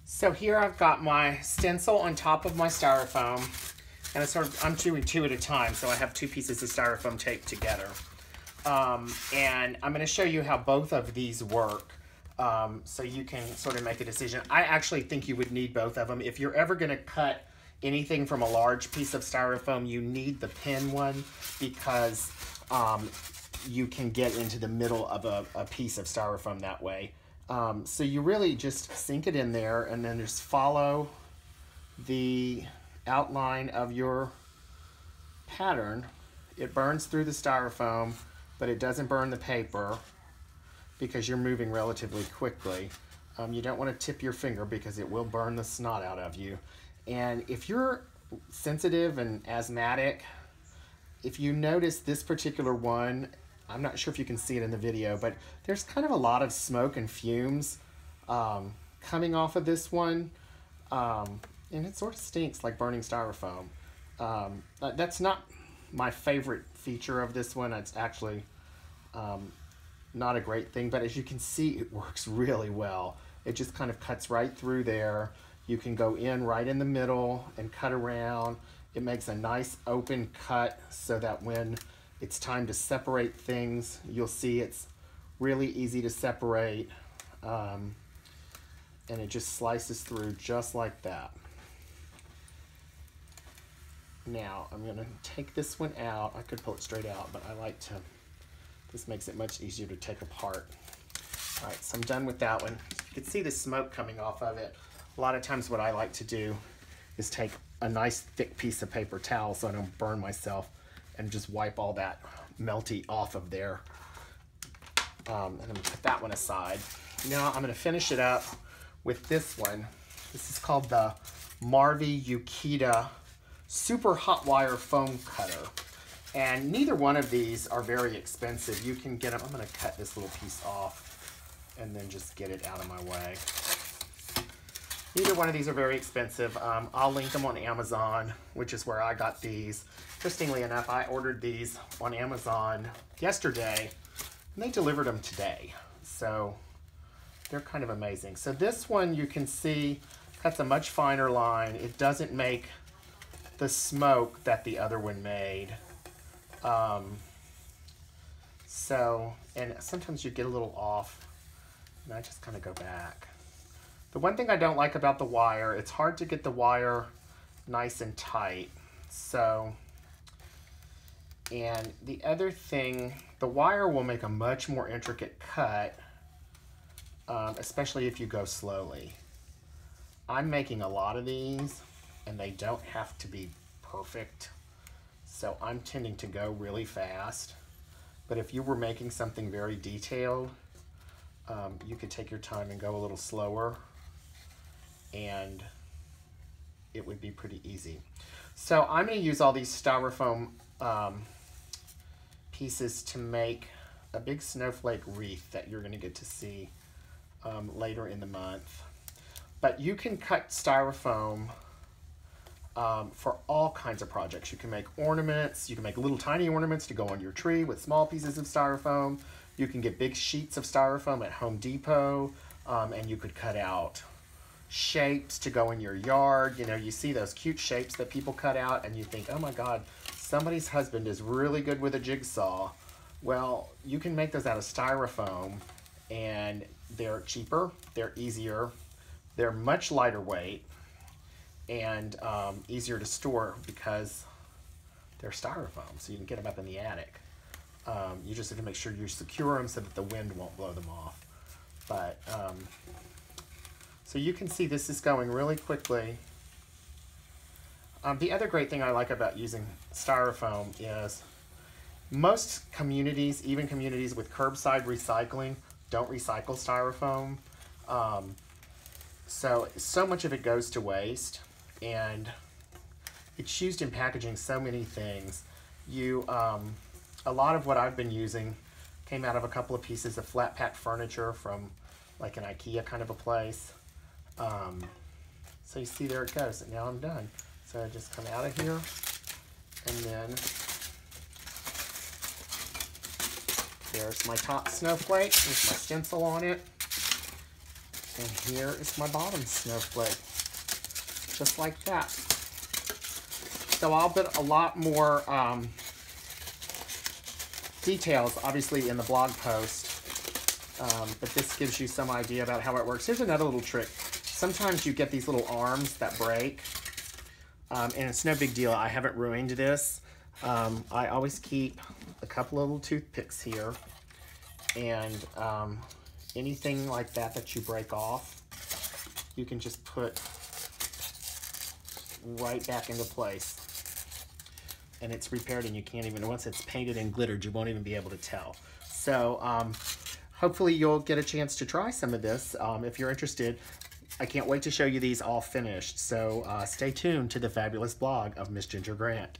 So here I've got my stencil on top of my styrofoam, and I'm doing two at a time, so I have two pieces of styrofoam taped together. And I'm going to show you how both of these work, so you can sort of make a decision. I actually think you would need both of them. If you're ever going to cut anything from a large piece of styrofoam, you need the pin one, because you can get into the middle of a piece of styrofoam that way. So you really just sink it in there and then just follow the outline of your pattern. It burns through the styrofoam, but it doesn't burn the paper because you're moving relatively quickly. You don't want to tip your finger because it will burn the snot out of you. And if you're sensitive and asthmatic, if you notice this particular one, I'm not sure if you can see it in the video, but there's kind of a lot of smoke and fumes coming off of this one. And it sort of stinks like burning styrofoam. That's not my favorite feature of this one. It's actually not a great thing, but as you can see, it works really well. It just kind of cuts right through there. You can go in right in the middle and cut around. It makes a nice open cut so that when it's time to separate things, you'll see it's really easy to separate, and it just slices through just like that. Now I'm going to take this one out. I could pull it straight out, but I like to, this makes it much easier to take apart. All right, so I'm done with that one. You can see the smoke coming off of it. A lot of times what I like to do is take a nice thick piece of paper towel so I don't burn myself, and just wipe all that melty off of there. And I'm gonna put that one aside. Now I'm gonna finish it up with this one. This is called the Marvy Yukita Super Hot Wire Foam Cutter. And neither one of these are very expensive. You can get them, I'm gonna cut this little piece off and then just get it out of my way. Neither one of these are very expensive. I'll link them on Amazon, which is where I got these. Interestingly enough, I ordered these on Amazon yesterday, and they delivered them today. So they're kind of amazing. So this one, you can see, cuts a much finer line. It doesn't make the smoke that the other one made. And sometimes you get a little off, and I just kind of go back. The one thing I don't like about the wire, it's hard to get the wire nice and tight. So, and the other thing, the wire will make a much more intricate cut, especially if you go slowly. I'm making a lot of these, and they don't have to be perfect. So I'm tending to go really fast. But if you were making something very detailed, you could take your time and go a little slower, and it would be pretty easy. So I'm going to use all these styrofoam pieces to make a big snowflake wreath that you're going to get to see later in the month. But you can cut styrofoam for all kinds of projects. You can make ornaments. You can make little tiny ornaments to go on your tree with small pieces of styrofoam. You can get big sheets of styrofoam at Home Depot, and you could cut out shapes to go in your yard. You know, you see those cute shapes that people cut out and you think, oh my God, somebody's husband is really good with a jigsaw. Well, you can make those out of styrofoam, and they're cheaper, they're easier, they're much lighter weight, and easier to store because they're styrofoam, so you can get them up in the attic. You just have to make sure you secure them so that the wind won't blow them off. But so you can see this is going really quickly. The other great thing I like about using styrofoam is most communities, even communities with curbside recycling, don't recycle styrofoam. So much of it goes to waste, and it's used in packaging so many things. A lot of what I've been using came out of a couple of pieces of flat pack furniture from like an IKEA kind of a place. So you see, there it goes, and now I'm done. So I just come out of here, and then there's my top snowflake with my stencil on it. And here is my bottom snowflake. Just like that. So I'll put a lot more details, obviously, in the blog post. But this gives you some idea about how it works. Here's another little trick. Sometimes you get these little arms that break. And it's no big deal. I haven't ruined this. I always keep a couple of little toothpicks here. And anything like that that you break off, you can just put right back into place. And it's repaired, and you can't even, once it's painted and glittered, you won't even be able to tell. So hopefully you'll get a chance to try some of this if you're interested. I can't wait to show you these all finished. So stay tuned to the fabulous blog of Miss Ginger Grant.